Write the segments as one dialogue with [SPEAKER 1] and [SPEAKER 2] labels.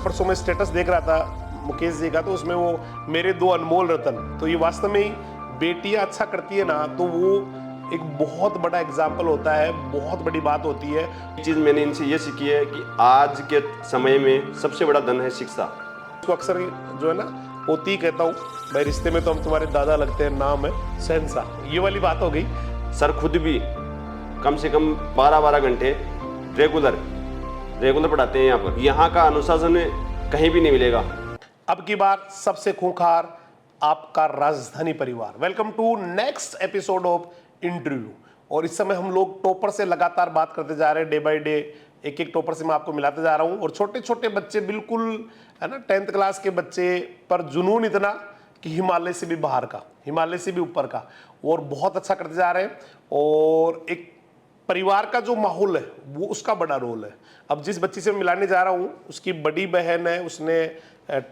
[SPEAKER 1] परसों मैं स्टेटस देख रहा था मुकेश जी का, तो उसमें वो मेरे दो अनमोल रतन, तो ये वास्तव में ही बेटियां अच्छा करती है ना तो वो एक बहुत बड़ा एग्जाम्पल होता है, बहुत बड़ी बात होती है।
[SPEAKER 2] एक चीज़ मैंने इनसे ये सीखी है कि आज के समय में सबसे बड़ा धन है शिक्षा।
[SPEAKER 1] उसको अक्सर जो है ना पोती कहता हूँ, भाई रिश्ते में तो हम तुम्हारे दादा लगते हैं, नाम है शहंशाह, ये वाली बात हो गई।
[SPEAKER 2] सर खुद भी कम से कम 12-12 घंटे रेगुलर पढ़ाते हैं यहाँ पर। यहाँ का अनुशासन कहीं भी नहीं मिलेगा।
[SPEAKER 1] अब की बार सबसे खूंखार आपका राजधानी परिवार। Welcome to next episode of interview. और इस समय हम लोग टॉपर से लगातार बात करते जा रहे हैं, डे बाय डे एक एक टॉपर से मैं आपको मिलाते जा रहा हूं। और छोटे छोटे बच्चे बिल्कुल है ना, 10th क्लास के बच्चे पर जुनून इतना कि हिमालय से भी बाहर का, हिमालय से भी ऊपर का, और बहुत अच्छा करते जा रहे हैं। और एक परिवार का जो माहौल है वो उसका बड़ा रोल है। अब जिस बच्ची से मैं मिलाने जा रहा हूँ उसकी बड़ी बहन है, उसने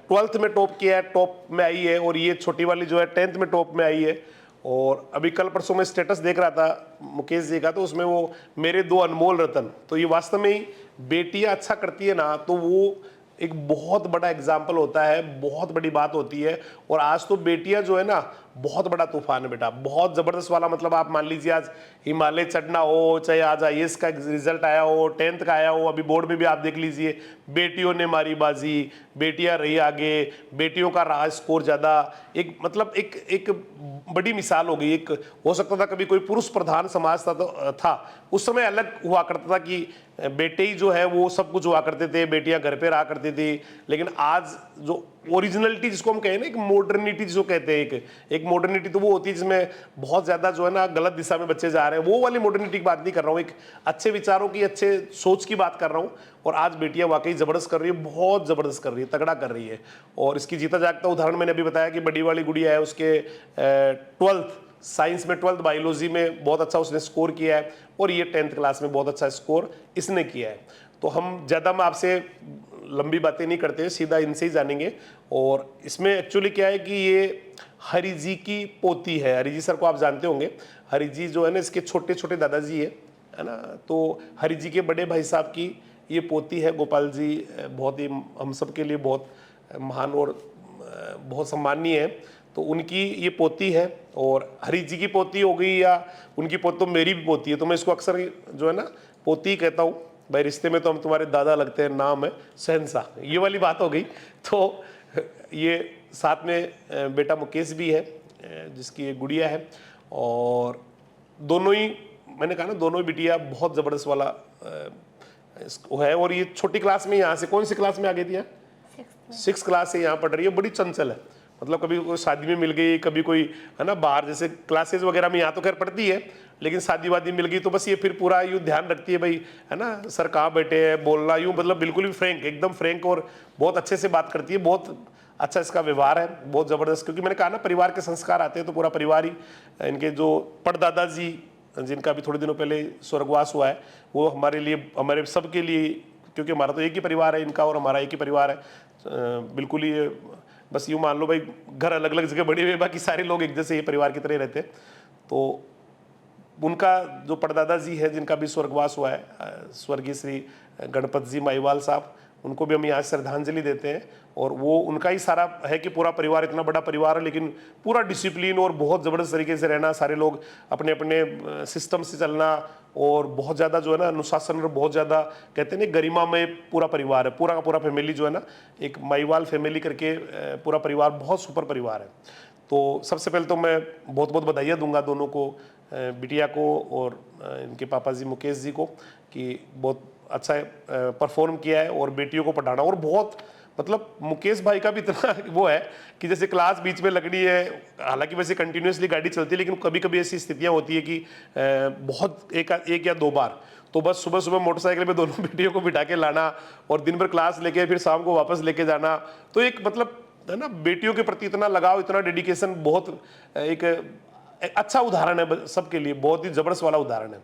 [SPEAKER 1] 12th में टॉप किया है, टॉप में आई है, और ये छोटी वाली जो है 10th में टॉप में आई है। और अभी कल परसों मैं स्टेटस देख रहा था मुकेश जी का, तो उसमें वो मेरे दो अनमोल रतन, तो ये वास्तव में ही बेटियां अच्छा करती है ना तो वो एक बहुत बड़ा एग्जाम्पल होता है, बहुत बड़ी बात होती है। और आज तो बेटियां जो है ना बहुत बड़ा तूफान है बेटा, बहुत जबरदस्त वाला। मतलब आप मान लीजिए आज हिमालय चढ़ना हो, चाहे आज आईएएस का रिजल्ट आया हो, 10th का आया हो, अभी बोर्ड में भी आप देख लीजिए बेटियों ने मारी बाजी, बेटियां रही आगे, बेटियों का रहा स्कोर ज्यादा। एक मतलब एक बड़ी मिसाल हो गई। एक हो सकता था कभी कोई पुरुष प्रधान समाज था उस समय अलग हुआ करता था कि बेटे ही जो है वो सब कुछ हुआ करते थे, बेटियां घर पे रहा करती थी। लेकिन आज जो ओरिजिनलिटी जिसको हम कहें ना, एक मॉडर्निटी जिसको कहते हैं, एक मॉडर्निटी तो वो होती है जिसमें बहुत ज्यादा जो है ना गलत दिशा में बच्चे जा रहे हैं, वो वाली मॉडर्निटी की बात नहीं कर रहा हूँ। एक अच्छे विचारों की, अच्छे सोच की बात कर रहा हूँ। और आज बेटियां वाकई जबरदस्त कर रही है, बहुत जबरदस्त कर रही है, तगड़ा कर रही है। और इसकी जीता जागता उदाहरण मैंने अभी बताया कि बड़ी वाली गुड़िया है, उसके 12th साइंस में, 12th बायोलॉजी में बहुत अच्छा उसने स्कोर किया है, और ये 10th क्लास में बहुत अच्छा स्कोर इसने किया है। तो हम ज़्यादा मैं आपसे लंबी बातें नहीं करते, सीधा इनसे ही जानेंगे। और इसमें एक्चुअली क्या है कि ये हरि जी की पोती है। हरि जी सर को आप जानते होंगे। हरि जी जो है ना इसके छोटे छोटे दादाजी है ना, तो हरि जी के बड़े भाई साहब की ये पोती है। गोपाल जी बहुत ही हम सब के लिए बहुत महान और बहुत सम्माननीय है, तो उनकी ये पोती है। और हरि जी की पोती हो गई या उनकी पोती, तो मेरी भी पोती है, तो मैं इसको अक्सर जो है ना पोती कहता हूँ, भाई रिश्ते में तो हम तुम्हारे दादा लगते हैं, नाम है शहंशाह, ये वाली बात हो गई। तो ये साथ में बेटा मुकेश भी है जिसकी एक गुड़िया है। और दोनों ही मैंने कहा ना, दोनों ही बिटिया बहुत ज़बरदस्त वाला है। और ये छोटी क्लास में, यहाँ से कौन सी क्लास में आ गई थी? 6th क्लास से यहाँ पढ़ रही है। बड़ी चंचल है, मतलब कभी कोई शादी में मिल गई, कभी कोई है ना बाहर जैसे क्लासेस वगैरह में यहाँ तो खैर पढ़ती है, लेकिन शादी वादी मिल गई तो बस ये फिर पूरा यूँ ध्यान रखती है, भाई है ना सर कहाँ बैठे हैं, बोलना यूँ, मतलब बिल्कुल भी फ्रैंक, एकदम फ्रैंक, और बहुत अच्छे से बात करती है। बहुत अच्छा इसका व्यवहार है, बहुत ज़बरदस्त। क्योंकि मैंने कहा ना परिवार के संस्कार आते हैं तो पूरा परिवार ही, इनके जो परदादा जी जिनका अभी थोड़े दिनों पहले स्वर्गवास हुआ है, वो हमारे लिए, हमारे सबके लिए, क्योंकि हमारा तो एक ही परिवार है, इनका और हमारा एक ही परिवार है, बिल्कुल ही बस यूँ मान लो भाई घर अलग अलग जगह बड़े हुए, बाकी सारे लोग एक जैसे ही परिवार की तरह रहते हैं। तो उनका जो परदादा जी है जिनका भी स्वर्गवास हुआ है, स्वर्गीय श्री गणपत जी माईवाल साहब, उनको भी हम यहाँ श्रद्धांजलि देते हैं। और वो उनका ही सारा है कि पूरा परिवार, इतना बड़ा परिवार है लेकिन पूरा डिसिप्लिन और बहुत ज़बरदस्त तरीके से रहना, सारे लोग अपने अपने सिस्टम से चलना, और बहुत ज़्यादा जो है ना अनुशासन, और बहुत ज़्यादा कहते हैं ना गरिमा में पूरा परिवार है, पूरा का पूरा फैमिली जो है ना, एक माईवाल फैमिली करके पूरा परिवार बहुत सुपर परिवार है। तो सबसे पहले तो मैं बहुत बहुत बधाइयाँ दूंगा दोनों को, बिटिया को और इनके पापा जी मुकेश जी को, कि बहुत अच्छा परफॉर्म किया है। और बेटियों को पढ़ाना, और बहुत मतलब मुकेश भाई का भी इतना वो है कि जैसे क्लास बीच में लगनी है, हालांकि वैसे कंटिन्यूसली गाड़ी चलती है, लेकिन कभी कभी ऐसी स्थितियां होती है कि बहुत एक या दो बार तो बस सुबह सुबह मोटरसाइकिल पे दोनों बेटियों को बिठा के लाना, और दिन भर क्लास लेके फिर शाम को वापस लेके जाना। तो एक मतलब है ना बेटियों के प्रति इतना लगाव, इतना डेडिकेशन, बहुत एक अच्छा उदाहरण है सबके लिए, बहुत ही जबरदस्त वाला उदाहरण है।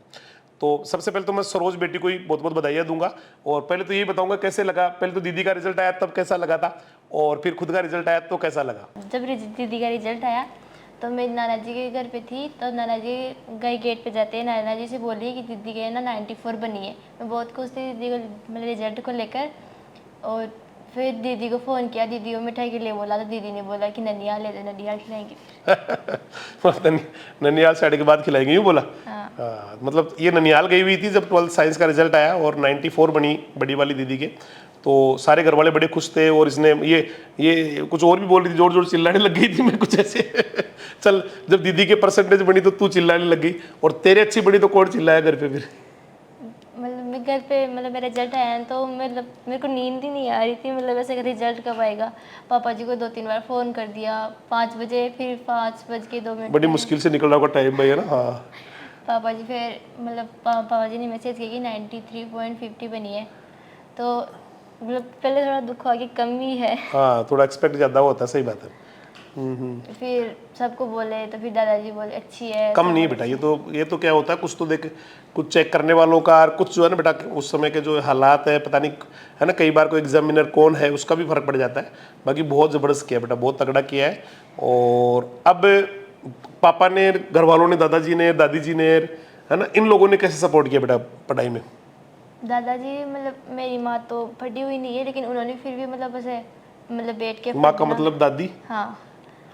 [SPEAKER 1] तो सबसे पहले तो मैं सरोज बेटी को ही बहुत बहुत बधाइयाँ दूंगा। और पहले तो यही बताऊंगा कैसे लगा, पहले तो दीदी का रिजल्ट आया तब कैसा लगा था, और फिर खुद का रिजल्ट आया तो कैसा लगा?
[SPEAKER 3] जब दीदी का रिजल्ट आया तो मैं नाना जी के घर पे थी, तो नाना जी गए गेट पे जाते हैं, नाना जी से बोली कि दीदी के ना 94 बनी है। मैं बहुत खुश थी दीदी को, मेरे रिजल्ट को लेकर। और फिर दीदी को फ़ोन किया, दीदी को मिठाई के लिए बोला, तो दीदी ने बोला कि ननिहाल ले दो, ननिहाल खिलाएंगे।
[SPEAKER 1] ननिहाल साइड के बाद खिलाएंगे, यूँ बोला।
[SPEAKER 3] हाँ।
[SPEAKER 1] हाँ, मतलब ये ननिहाल गई हुई थी जब 12th साइंस का रिजल्ट आया और 94 बनी बड़ी वाली दीदी के, तो सारे घर वाले बड़े खुश थे। और इसने ये कुछ और भी बोल रही थी, जोर जोर चिल्लाने लग गई थी मैं कुछ ऐसे। चल, जब दीदी के परसेंटेज बनी तो तू चिल्लाने लग गई, और तेरे अच्छी बनी तो कौन चिल्लाया घर पे फिर?
[SPEAKER 3] मतलब मैं घर पे, मतलब मेरा रिजल्ट आया ना, तो मतलब मेरे को नींद ही नहीं आ रही थी। मतलब ऐसे रिजल्ट कब आएगा, पापा जी को 2-3 बार फ़ोन कर दिया, 5 बजे, फिर 5:02
[SPEAKER 1] बड़ी मुश्किल से निकल रहा होगा टाइम भाई, है ना। हाँ,
[SPEAKER 3] पापा जी फिर मतलब पापा जी ने मैसेज किया कि 93.50 बनी है। तो मतलब पहले थोड़ा दुख हुआ कि कम ही है।
[SPEAKER 1] हाँ, थोड़ा एक्सपेक्ट ज़्यादा होता है, सही बात है।
[SPEAKER 3] फिर सबको बोले, तो फिर दादाजी बोले अच्छी है।
[SPEAKER 1] कम नहीं बेटा, ये तो क्या होता है, कुछ तो देख, कुछ चेक करने वालों का, और कुछ जो है ना बेटा उस समय के जो हालात है, पता नहीं है ना, कई बार कोई एग्जामिनर कौन है उसका भी फर्क पड़ जाता है। बाकी बहुत ज़बरदस्त किया बेटा, बहुत तगड़ा किया है। और अब पापा ने, घर वालों ने, दादाजी ने, दादी जी ने, है ना, इन लोगों ने कैसे सपोर्ट किया बेटा पढ़ाई में?
[SPEAKER 3] दादाजी, मतलब मेरी माँ तो पढ़ी हुई नहीं है, लेकिन उन्होंने फिर भी मतलब ऐसे मतलब बैठ के
[SPEAKER 1] माँ का मतलब दादी,
[SPEAKER 3] हाँ,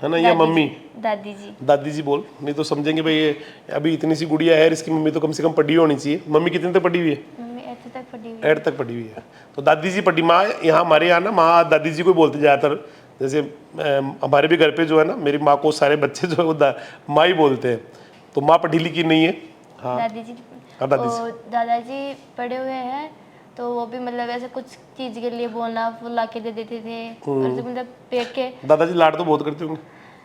[SPEAKER 1] है ना, या मम्मी?
[SPEAKER 3] दादी जी।
[SPEAKER 1] दादी जी बोल, नहीं तो समझेंगे भाई ये अभी इतनी सी गुड़िया है, इसकी मम्मी तो कम से कम पढ़ी होनी चाहिए। मम्मी कितने तक पढ़ी हुई है?
[SPEAKER 3] मम्मी 8th तक पढ़ी हुई है।
[SPEAKER 1] 8th तक पढ़ी हुई है, तो दादी जी पढ़ी। माँ यहाँ हमारे यहाँ ना माँ दादी जी को ही बोलते ज़्यादातर। जैसे हमारे भी घर पे जो है ना, मेरी माँ को सारे बच्चे जो है वो माँ ही बोलते हैं। तो माँ पढ़ी लिखी नहीं है। हाँ,
[SPEAKER 3] दादी जी।
[SPEAKER 1] हाँ, दादी
[SPEAKER 3] और दादाजी पढ़े हुए हैं, तो वो भी मतलब ऐसे कुछ चीज़ के लिए बोलना, वो ला के दे देते थे, और तो मतलब बैठ के।
[SPEAKER 1] दादाजी लाड तो बहुत करते होंगे,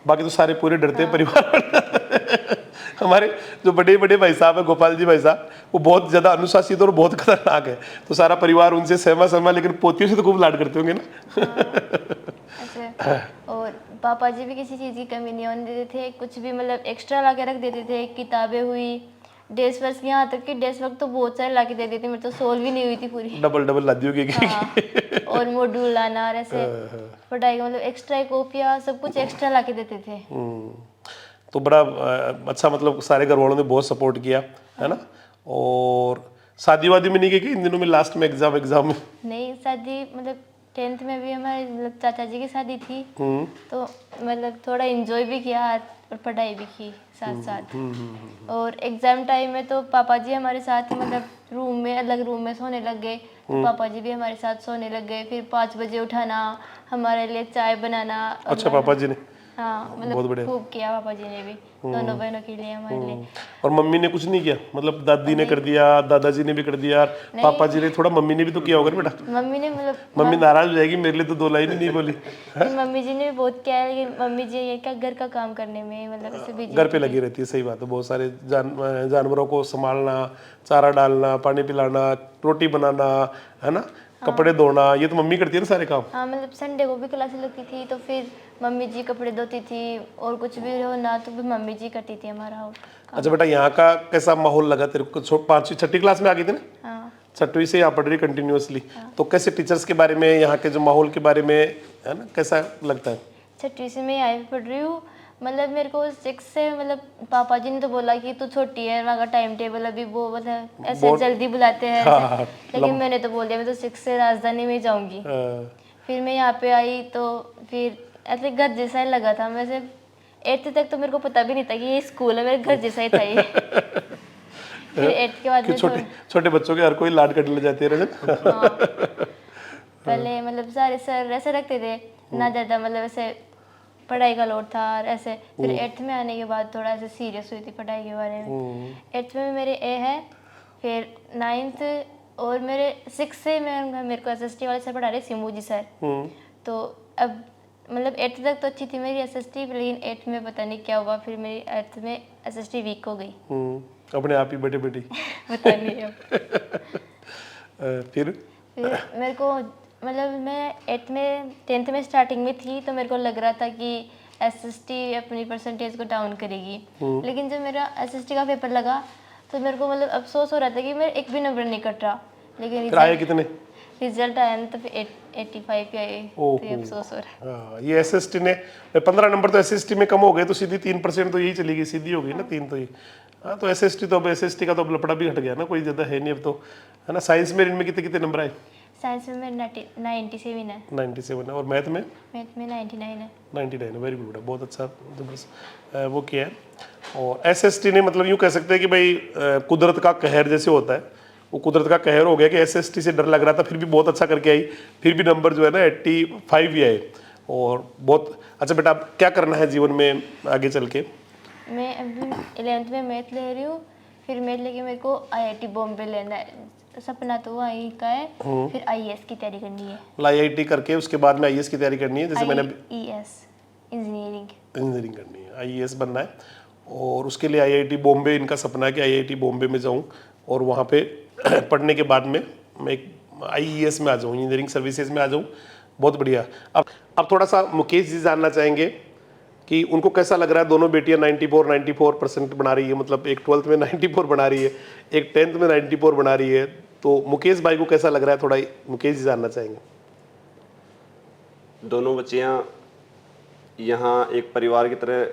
[SPEAKER 1] बाकी तो सारे पूरे डरते हैं परिवार। हमारे जो बड़े बड़े भाई साहब है, गोपाल जी भाई साहब, वो बहुत ज़्यादा अनुशासित और बहुत खतरनाक है, तो सारा परिवार उनसे सहमा सहमा, लेकिन पोतियों से तो खूब लाड करते होंगे ना।
[SPEAKER 3] ऐसे। और पापा जी भी किसी चीज़ की कमी नहीं होने देते थे, कुछ भी मतलब एक्स्ट्रा ला के रख देते थे। किताबें हुई, डेस्क वर्क, यहाँ तक कि डेस्क वर्क तो बहुत सारे ला के दे देते, मेरे तो सोल्व ही नहीं हुई थी पूरी।
[SPEAKER 1] डबल लादी होगी।
[SPEAKER 3] हाँ, और मॉड्यूल लाना, और ऐसे पढ़ाई का मतलब एक्स्ट्रा कॉपियाँ, सब कुछ एक्स्ट्रा ला के देते थे।
[SPEAKER 1] तो बड़ा अच्छा, मतलब सारे घर वालों ने बहुत सपोर्ट किया, है ना। और शादी वादी में नहीं गई कि इन दिनों में, लास्ट में एग्जाम में?
[SPEAKER 3] नहीं, शादी मतलब 10th में भी हमारे मतलब चाचा जी की शादी थी, तो मतलब थोड़ा एंजॉय भी किया और पढ़ाई भी की साथ साथ। और एग्जाम टाइम में तो पापा जी हमारे साथ ही मतलब रूम में, अलग रूम में सोने लग गए, तो पापा जी भी हमारे साथ सोने लग गए। फिर 5 बजे उठाना, हमारे लिए चाय बनाना।
[SPEAKER 1] अच्छा, पापा जी ने?
[SPEAKER 3] हाँ,
[SPEAKER 1] बहुत
[SPEAKER 3] मतलब
[SPEAKER 1] बढ़िया।
[SPEAKER 3] खूब किया पापा जी ने भी, दोनों बहनों के लिए, हमारे लिए।
[SPEAKER 1] और मम्मी ने कुछ नहीं किया? मतलब दादी ने कर दिया, दादाजी ने भी कर दिया, पापा जी ने थोड़ा, मम्मी ने भी तो किया होगा ना बेटा?
[SPEAKER 3] मम्मी ने मतलब
[SPEAKER 1] मम्मी नाराज हो जाएगी, मेरे लिए तो 2 लाइन ही नहीं बोली।
[SPEAKER 3] मम्मी जी ने भी बहुत किया है, लेकिन मम्मी जी ये क्या घर का काम करने में मतलब ऐसे बिजी
[SPEAKER 1] घर पे लगी रहती है, सही बात है। बहुत सारे जानवरों को संभालना, चारा डालना, पानी पिलाना, रोटी बनाना, है ना, कपड़े धोना, ये तो मम्मी करती है ना सारे काम।
[SPEAKER 3] हाँ, मतलब संडे को भी क्लासेस लगती थी, तो फिर मम्मी जी कपड़े धोती थी, और कुछ भी हो ना तो फिर मम्मी जी करती थी हमारा काम।
[SPEAKER 1] अच्छा बेटा, यहाँ का कैसा माहौल लगा तेरे को? 5वीं 6ठी क्लास में आ गई थी ना?
[SPEAKER 3] हाँ।
[SPEAKER 1] 6वीं से यहाँ पढ़ रही कंटिन्यूअसली, तो कैसे टीचर्स के बारे में, यहाँ के जो माहौल के बारे में, है ना, कैसा लगता है?
[SPEAKER 3] 6वीं से मैं यहाँ पढ़ रही हूँ। मतलब मेरे को 6 से, मतलब पापा जी ने तो बोला कि तू छोटी है, वहाँ का टाइम टेबल अभी वो मतलब ऐसे जल्दी बुलाते हैं,
[SPEAKER 1] हाँ,
[SPEAKER 3] लेकिन मैंने तो बोल दिया मैं तो 6 से राजधानी में जाऊँगी। फिर मैं यहाँ पे आई, तो फिर ऐसे घर जैसा ही लगा था। वैसे 8th तक तो मेरे को पता भी नहीं था कि ये स्कूल है, मेरे घर जैसा ही था ये। फिर 8th के बाद में
[SPEAKER 1] छोटे बच्चों के हर कोई लाड करने लग जाती है ना।
[SPEAKER 3] हाँ, पहले मतलब सारे सर ऐसे रखते थे ना, ज़्यादा मतलब ऐसे पढ़ाई का लोड था, और ऐसे। फिर 8th में आने के बाद थोड़ा ऐसे सीरियस हुई थी पढ़ाई के बारे में। 8th में मेरे ए है, फिर 9th, और मेरे 6 से मेरे को SST वाले सर पढ़ा रहे, सिमू जी सर। तो अब मतलब 8th तक तो अच्छी थी मेरी SST, लेकिन 8th में पता नहीं क्या हुआ, फिर मेरी 8th में SST वीक हो गई।
[SPEAKER 1] अपने आप ही बेटे बेटी।
[SPEAKER 3] पता नहीं अब।
[SPEAKER 1] फिर
[SPEAKER 3] मेरे को मतलब मैं 8th में 10th में स्टार्टिंग में थी, तो मेरे को लग रहा था कि SST अपनी परसेंटेज को डाउन करेगी, लेकिन जब मेरा SST का पेपर लगा तो मेरे को मतलब अफसोस हो रहा था कि मेरा एक भी नंबर नहीं कट रहा, लेकिन
[SPEAKER 1] आए कितने?
[SPEAKER 3] रिजल्ट आया ना तो फिर 85 पे आए, तो ये अफसोस हो रहा है।
[SPEAKER 1] हाँ, ये SST ने 15 नंबर तो SST में कम हो गए, तो सीधी 3% तो यही चली गई, सीधी हो गई ना 3 तो ये। हाँ, तो SST तो अब SST का तो अब लपड़ा भी हट गया ना, कोई ज़्यादा है नहीं अब तो, है ना। साइंस में इनमें कितने कितने नंबर आए?
[SPEAKER 3] साइंस में मेरा 97 है,
[SPEAKER 1] 97 है, और मैथ में
[SPEAKER 3] मैथ में 99 है।
[SPEAKER 1] 99 है, वेरी गुड है, बहुत अच्छा जबरदस्त वो किया है। और SST ने मतलब यूँ कह सकते हैं कि भाई कुदरत का कहर जैसे होता है, वो कुदरत का कहर हो गया कि SST से डर लग रहा था, फिर भी बहुत अच्छा करके आई, फिर भी नंबर जो है ना 85 ही आए। और बहुत अच्छा बेटा, अब क्या करना है जीवन में आगे चल के?
[SPEAKER 3] मैं अभी 11th में मैथ ले रही हूँ, फिर मैथ लेके मेरे को IIT बॉम्बे लेना है, सपना तो वही का है, फिर IAS की तैयारी करनी है।
[SPEAKER 1] IIT करके उसके बाद में IAS की तैयारी करनी है, जैसे मैंने
[SPEAKER 3] IES
[SPEAKER 1] इंजीनियरिंग करनी है, IAS बनना है। और उसके लिए IIT बॉम्बे इनका सपना है कि IIT बॉम्बे में जाऊं और वहाँ पे पढ़ने के बाद में मैं एक IES में आ जाऊँ, इंजीनियरिंग सर्विसेज में आ जाऊँ। बहुत बढ़िया। अब थोड़ा सा मुकेश जी जानना चाहेंगे कि उनको कैसा लग रहा है, दोनों बेटियां 94% बना रही है, मतलब एक 12th में 94 बना रही है, एक 10th में 94 बना रही है, तो मुकेश भाई को कैसा लग रहा है, थोड़ा मुकेश जी जानना चाहेंगे।
[SPEAKER 2] दोनों बच्चियां यहाँ एक परिवार की तरह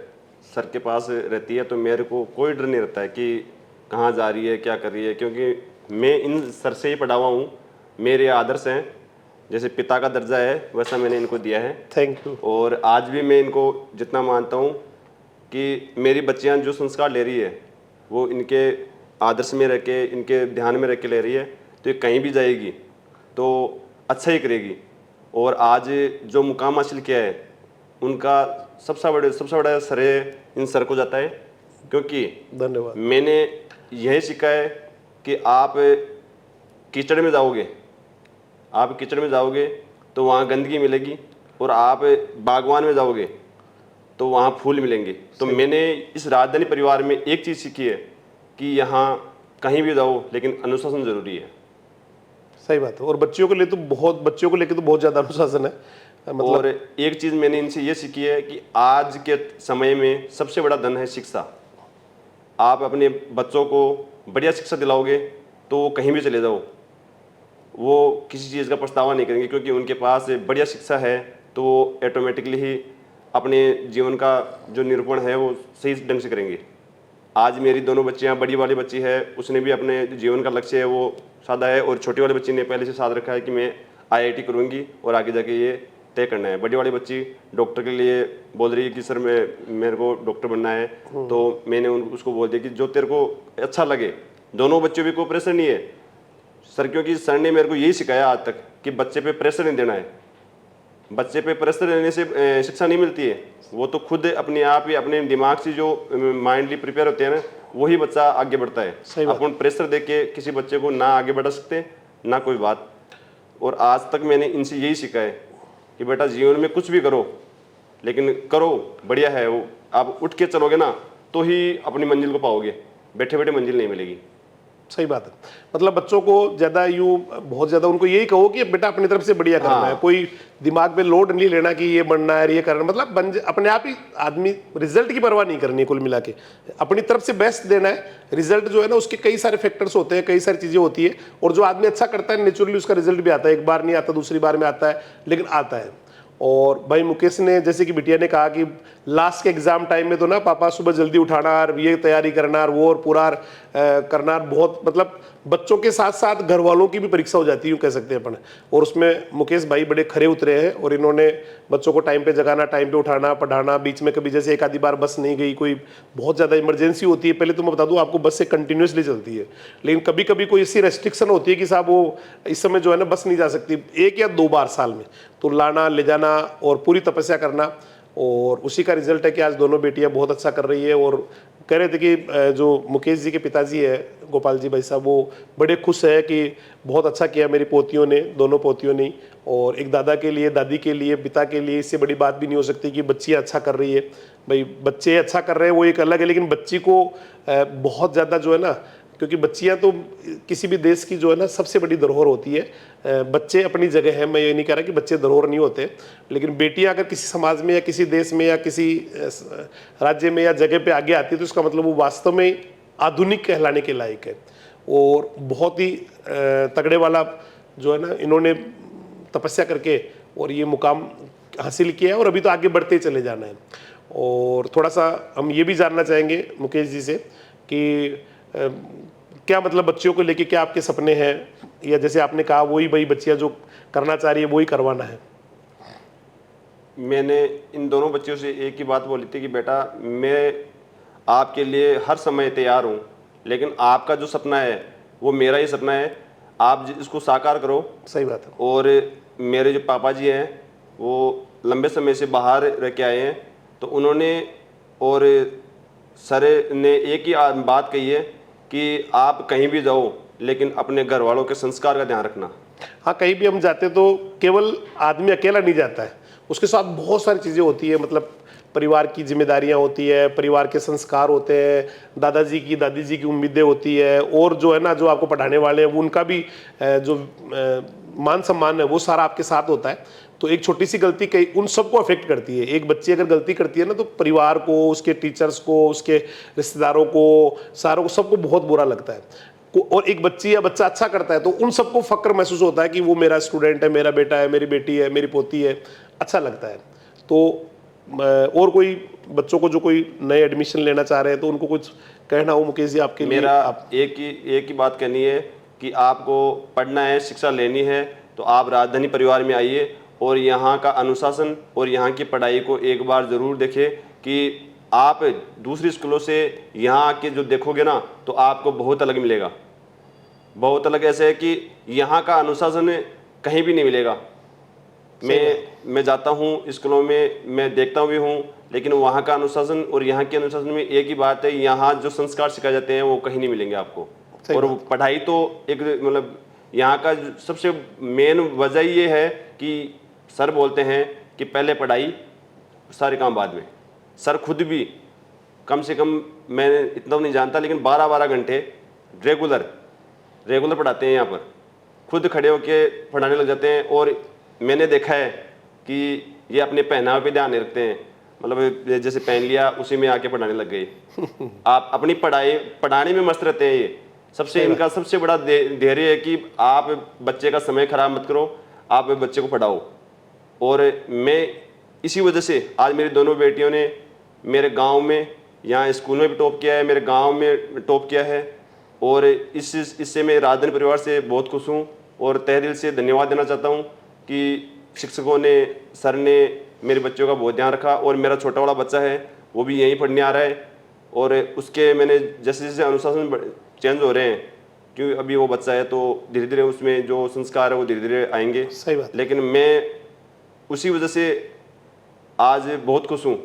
[SPEAKER 2] सर के पास रहती है, तो मेरे को कोई डर नहीं रहता है कि कहाँ जा रही है, क्या कर रही है, क्योंकि मैं इन सर से ही पढ़ा हुआ हूँ। मेरे आदर्श हैं, जैसे पिता का दर्जा है वैसा मैंने इनको दिया है।
[SPEAKER 1] Thank you.
[SPEAKER 2] और आज भी मैं इनको जितना मानता हूँ कि मेरी बच्चियाँ जो संस्कार ले रही है वो इनके आदर्श में रह के, इनके ध्यान में रह के ले रही है, तो ये कहीं भी जाएगी तो अच्छा ही करेगी। और आज जो मुकाम हासिल किया है उनका सबसे बड़ा श्रेय इन सर को जाता है, क्योंकि
[SPEAKER 1] धन्यवाद।
[SPEAKER 2] मैंने यही सीखा है कि आप कीचड़ में जाओगे, तो वहाँ गंदगी मिलेगी, और आप बागवान में जाओगे तो वहाँ फूल मिलेंगे। तो मैंने इस राजधानी परिवार में एक चीज़ सीखी है कि यहाँ कहीं भी जाओ लेकिन अनुशासन जरूरी है।
[SPEAKER 1] सही बात है। और बच्चियों को लेके तो बहुत ज़्यादा अनुशासन है, मतलब।
[SPEAKER 2] और एक चीज़ मैंने इनसे ये सीखी है कि आज के समय में सबसे बड़ा धन है शिक्षा। आप अपने बच्चों को बढ़िया शिक्षा दिलाओगे तो वो कहीं भी चले जाओ, वो किसी चीज़ का पछतावा नहीं करेंगे, क्योंकि उनके पास बढ़िया शिक्षा है तो वो ऑटोमेटिकली ही अपने जीवन का जो निरूपण है वो सही ढंग से करेंगे। आज मेरी दोनों बच्चियां, बड़ी वाली बच्ची है उसने भी अपने जीवन का लक्ष्य है वो साधा है, और छोटी वाली बच्ची ने पहले से साध रखा है कि मैं IIT करूँगी और आगे जाके ये तय करना है। बड़ी वाली बच्ची डॉक्टर के लिए बोल रही है कि सर मेरे को डॉक्टर बनना है, तो मैंने उसको बोल दिया कि जो तेरे को अच्छा लगे। दोनों बच्चों भी कोई प्रेशर नहीं है सर, क्योंकि सर ने मेरे को यही सिखाया आज तक कि बच्चे पे प्रेशर नहीं देना है। बच्चे पे प्रेशर देने से शिक्षा नहीं मिलती है, वो तो खुद अपने आप ही अपने दिमाग से जो माइंडली प्रिपेयर होते हैं ना, वही बच्चा आगे बढ़ता है। अपन प्रेशर दे के किसी बच्चे को ना आगे बढ़ा सकते ना कोई बात। और आज तक मैंने इनसे यही सीखा है कि बेटा जीवन में कुछ भी करो, लेकिन करो बढ़िया है। वो आप उठ के चलोगे ना तो ही अपनी मंजिल को पाओगे, बैठे बैठे मंजिल नहीं मिलेगी।
[SPEAKER 1] सही बात है। मतलब बच्चों को ज़्यादा बहुत ज़्यादा उनको यही कहो कि बेटा अपनी तरफ से बढ़िया करना है, कोई दिमाग में लोड नहीं लेना कि ये बनना है ये करना, मतलब अपने आप ही आदमी रिजल्ट की परवाह नहीं करनी है, कुल मिला के अपनी तरफ से बेस्ट देना है। रिजल्ट जो है ना उसके कई सारे फैक्टर्स होते हैं, कई सारी चीज़ें होती है, और जो आदमी अच्छा करता है नेचुरली उसका रिजल्ट भी आता है। एक बार नहीं आता, दूसरी बार में आता है, लेकिन आता है। और भाई मुकेश ने, जैसे कि बिटिया ने कहा कि लास्ट के एग्जाम टाइम में तो ना पापा सुबह जल्दी उठाना और ये तैयारी करना और वो और पूरा करना, बहुत मतलब बच्चों के साथ साथ घर वालों की भी परीक्षा हो जाती है, यूँ कह सकते हैं अपन। और उसमें मुकेश भाई बड़े खरे उतरे हैं, और इन्होंने बच्चों को टाइम पे जगाना, टाइम पे उठाना, पढ़ाना। बीच में कभी जैसे एक आधी बार बस नहीं गई, कोई बहुत ज़्यादा इमरजेंसी होती है, पहले तो मैं बता दूँ आपको बस से कंटिन्यूसली चलती है, लेकिन कभी कभी कोई ऐसी रेस्ट्रिक्शन होती है कि साहब वो इस समय जो है ना बस नहीं जा सकती, 1 या 2 बार साल में, तो लाना ले जाना और पूरी तपस्या करना। और उसी का रिजल्ट है कि आज दोनों बेटियां बहुत अच्छा कर रही है। और कह रहे थे कि जो मुकेश जी के पिताजी है गोपाल जी भाई साहब, वो बड़े खुश है कि बहुत अच्छा किया मेरी पोतियों ने, दोनों पोतियों ने। और एक दादा के लिए, दादी के लिए, पिता के लिए इससे बड़ी बात भी नहीं हो सकती कि बच्चियाँ अच्छा कर रही है। भाई बच्चे अच्छा कर रहे हैं वो एक अलग है, लेकिन बच्ची को बहुत ज़्यादा जो है ना, क्योंकि बच्चियां तो किसी भी देश की जो है ना सबसे बड़ी धरोहर होती है। बच्चे अपनी जगह है, मैं ये नहीं कह रहा कि बच्चे धरोहर नहीं होते, लेकिन बेटियां अगर किसी समाज में या किसी देश में या किसी राज्य में या जगह पे आगे आती है तो इसका मतलब वो वास्तव में आधुनिक कहलाने के लायक है। और बहुत ही तगड़े वाला जो है ना इन्होंने तपस्या करके और ये मुकाम हासिल किया है, और अभी तो आगे बढ़ते ही चले जाना है। और थोड़ा सा हम ये भी जानना चाहेंगे मुकेश जी से कि क्या मतलब बच्चियों को लेके क्या आपके सपने हैं, या जैसे आपने कहा वही वही बच्चियां जो करना चाह रही है वही करवाना है?
[SPEAKER 2] मैंने इन दोनों बच्चों से एक ही बात बोली थी कि बेटा मैं आपके लिए हर समय तैयार हूँ, लेकिन आपका जो सपना है वो मेरा ही सपना है, आप इसको साकार करो।
[SPEAKER 1] सही बात है।
[SPEAKER 2] और मेरे जो पापा जी हैं वो लंबे समय से बाहर रह के आए हैं, तो उन्होंने और सर ने एक ही बात कही है कि आप कहीं भी जाओ लेकिन अपने घर वालों के संस्कार का ध्यान रखना।
[SPEAKER 1] हाँ, कहीं भी हम जाते तो केवल आदमी अकेला नहीं जाता है, उसके साथ बहुत सारी चीज़ें होती है, मतलब परिवार की जिम्मेदारियां होती है, परिवार के संस्कार होते हैं, दादाजी की दादी जी की उम्मीदें होती है, और जो है ना जो आपको पढ़ाने वाले हैं वो उनका भी जो मान सम्मान है वो सारा आपके साथ होता है। तो एक छोटी सी गलती कई उन सबको अफेक्ट करती है। एक बच्ची अगर गलती करती है ना तो परिवार को, उसके टीचर्स को, उसके रिश्तेदारों को, सारों को, सबको बहुत बुरा लगता है। और एक बच्ची या बच्चा अच्छा करता है तो उन सबको फक्र महसूस होता है कि वो मेरा स्टूडेंट है, मेरा बेटा है, मेरी बेटी है, मेरी पोती है, अच्छा लगता है। तो और कोई बच्चों को जो कोई नए एडमिशन लेना चाह रहे हैं तो उनको कुछ कहना हो मुकेश जी आपके लिए?
[SPEAKER 2] मेरा एक ही बात कहनी है कि आपको पढ़ना है, शिक्षा लेनी है तो आप राजधानी परिवार में आइए और यहाँ का अनुशासन और यहाँ की पढ़ाई को एक बार ज़रूर देखें कि आप दूसरी स्कूलों से यहाँ आके जो देखोगे ना तो आपको बहुत अलग मिलेगा। बहुत अलग ऐसे है कि यहाँ का अनुशासन कहीं भी नहीं मिलेगा। मैं जाता हूँ स्कूलों में, मैं देखता भी हूँ, लेकिन वहाँ का अनुशासन और यहाँ के अनुशासन में एक ही बात है, यहाँ जो संस्कार सिखाए जाते हैं वो कहीं नहीं मिलेंगे आपको। और पढ़ाई तो एक मतलब यहाँ का सबसे मेन वजह ये है कि सर बोलते हैं कि पहले पढ़ाई, सारे काम बाद में। सर खुद भी कम से कम, मैं इतना नहीं जानता, लेकिन 12-12 घंटे रेगुलर पढ़ाते हैं यहाँ पर, खुद खड़े होके पढ़ाने लग जाते हैं। और मैंने देखा है कि ये अपने पहनावे पे ध्यान नहीं रखते हैं, मतलब जैसे पहन लिया उसी में आके पढ़ाने लग गए। आप अपनी पढ़ाने में मस्त रहते हैं। ये इनका सबसे बड़ा धैर्य है कि आप बच्चे का समय खराब मत करो, आप बच्चे को पढ़ाओ। और मैं इसी वजह से आज मेरी दोनों बेटियों ने मेरे गांव में, यहाँ स्कूल में भी टॉप किया है, मेरे गांव में टॉप किया है, और इससे मैं राजधानी परिवार से बहुत खुश हूँ और तहे दिल से धन्यवाद देना चाहता हूँ कि शिक्षकों ने, सर ने मेरे बच्चों का बहुत ध्यान रखा। और मेरा छोटा वाला बच्चा है वो भी यहीं पढ़ने आ रहा है, और उसके मैंने जैसे जैसे अनुशासन चेंज हो रहे हैं, क्योंकि अभी वो बच्चा है तो धीरे धीरे उसमें जो संस्कार है वो धीरे धीरे आएंगे।
[SPEAKER 1] सही बात।
[SPEAKER 2] लेकिन मैं उसी वजह से आज बहुत खुश हूँ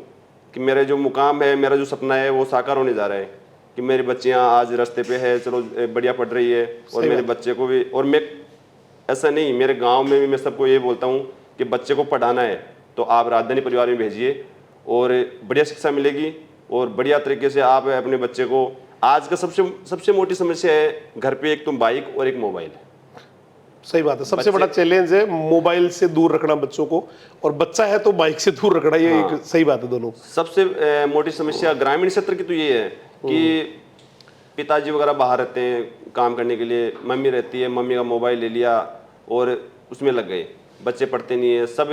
[SPEAKER 2] कि मेरा जो मुकाम है, मेरा जो सपना है वो साकार होने जा रहा है कि मेरी बच्चियाँ आज रास्ते पे है, चलो बढ़िया पढ़ रही है। और मेरे बच्चे को भी, और मैं ऐसा नहीं, मेरे गांव में भी मैं सबको ये बोलता हूँ कि बच्चे को पढ़ाना है तो आप राजधानी परिवार में भेजिए और बढ़िया शिक्षा मिलेगी और बढ़िया तरीके से आप अपने बच्चे को। आज का सबसे मोटी समस्या है घर पे एक तो बाइक और एक मोबाइल।
[SPEAKER 1] सही बात है, सबसे बड़ा चैलेंज है मोबाइल से दूर रखना बच्चों को, और बच्चा है तो बाइक से दूर रखना, ये एक सही बात है दोनों।
[SPEAKER 2] सबसे मोटी समस्या ग्रामीण क्षेत्र की तो ये है कि पिताजी वगैरह बाहर रहते हैं काम करने के लिए, मम्मी रहती है, मम्मी का मोबाइल ले लिया और उसमें लग गए, बच्चे पढ़ते नहीं है। सब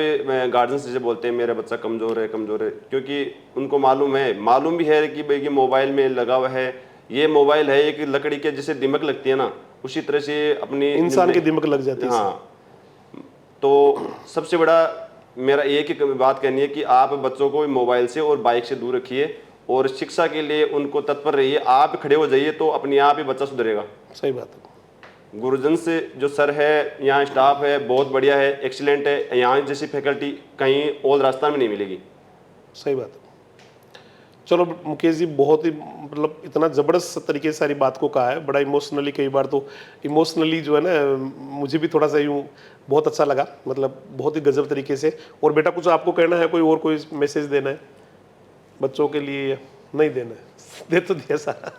[SPEAKER 2] गार्जियन से बोलते हैं मेरा बच्चा कमज़ोर है, क्योंकि उनको मालूम भी है कि भाई कि मोबाइल में लगा हुआ है। ये मोबाइल है एक लकड़ी के जैसे दिमक लगती है ना, उसी तरह से अपनी
[SPEAKER 1] इंसान की दिमक लग जाती है।
[SPEAKER 2] हाँ, तो सबसे बड़ा मेरा एक ही बात कहनी है कि आप बच्चों को मोबाइल से और बाइक से दूर रखिए और शिक्षा के लिए उनको तत्पर रहिए। आप खड़े हो जाइए तो अपने आप ही बच्चा सुधरेगा।
[SPEAKER 1] सही बात है।
[SPEAKER 2] गुरुजन से जो सर है, यहाँ स्टाफ है बहुत बढ़िया है, एक्सीलेंट है, यहाँ जैसी फैकल्टी कहीं और राजस्थान में नहीं मिलेगी।
[SPEAKER 1] सही बात है। चलो मुकेश जी, बहुत ही मतलब इतना ज़बरदस्त तरीके से सारी बात को कहा है, बड़ा इमोशनली, कई बार तो इमोशनली जो है ना मुझे भी थोड़ा सा यूँ बहुत अच्छा लगा, मतलब बहुत ही गजब तरीके से। और बेटा कुछ आपको कहना है, कोई मैसेज देना है बच्चों के लिए या नहीं देना है? दे तो दिया सारा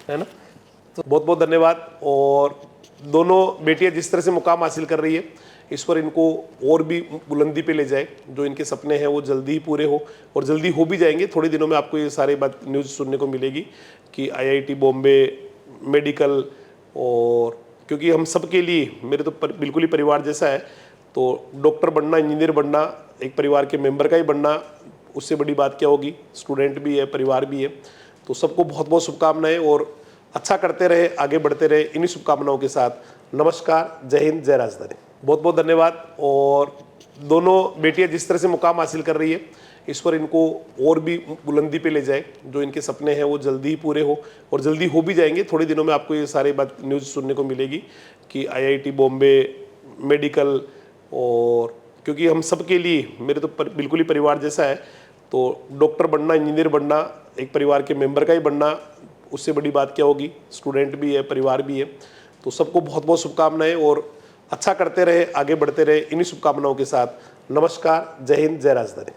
[SPEAKER 1] है ना। तो बहुत बहुत धन्यवाद। और दोनों बेटियां जिस तरह से मुकाम हासिल कर रही है, ईश्वर इनको और भी बुलंदी पे ले जाए, जो इनके सपने हैं वो जल्दी ही पूरे हो, और जल्दी हो भी जाएंगे। थोड़े दिनों में आपको ये सारी बात न्यूज़ सुनने को मिलेगी कि IIT बॉम्बे मेडिकल, और क्योंकि हम सब के लिए, मेरे तो बिल्कुल ही परिवार जैसा है, तो डॉक्टर बनना, इंजीनियर बनना, एक परिवार के मेंबर का ही बनना, उससे बड़ी बात क्या होगी। स्टूडेंट भी है, परिवार भी है, तो सबको बहुत बहुत शुभकामनाएं। और अच्छा करते रहे, आगे बढ़ते रहे, इन्हीं शुभकामनाओं के साथ नमस्कार, जय हिंद, जय राजधानी। बहुत बहुत धन्यवाद। और दोनों बेटियां जिस तरह से मुकाम हासिल कर रही है, ईश्वर इनको और भी बुलंदी पे ले जाए, जो इनके सपने हैं वो जल्दी ही पूरे हो, और जल्दी हो भी जाएंगे। थोड़े दिनों में आपको ये सारी बात न्यूज़ सुनने को मिलेगी कि IIT बॉम्बे मेडिकल, और क्योंकि हम सब के लिए मेरे तो बिल्कुल ही परिवार जैसा है, तो डॉक्टर बनना, इंजीनियर बनना, एक परिवार के मेंबर का ही बनना, उससे बड़ी बात क्या होगी। स्टूडेंट भी है, परिवार भी है, तो सबको बहुत बहुत शुभकामनाएं, और अच्छा करते रहे, आगे बढ़ते रहे, इन्हीं शुभकामनाओं के साथ नमस्कार, जय हिंद, जय राजधानी।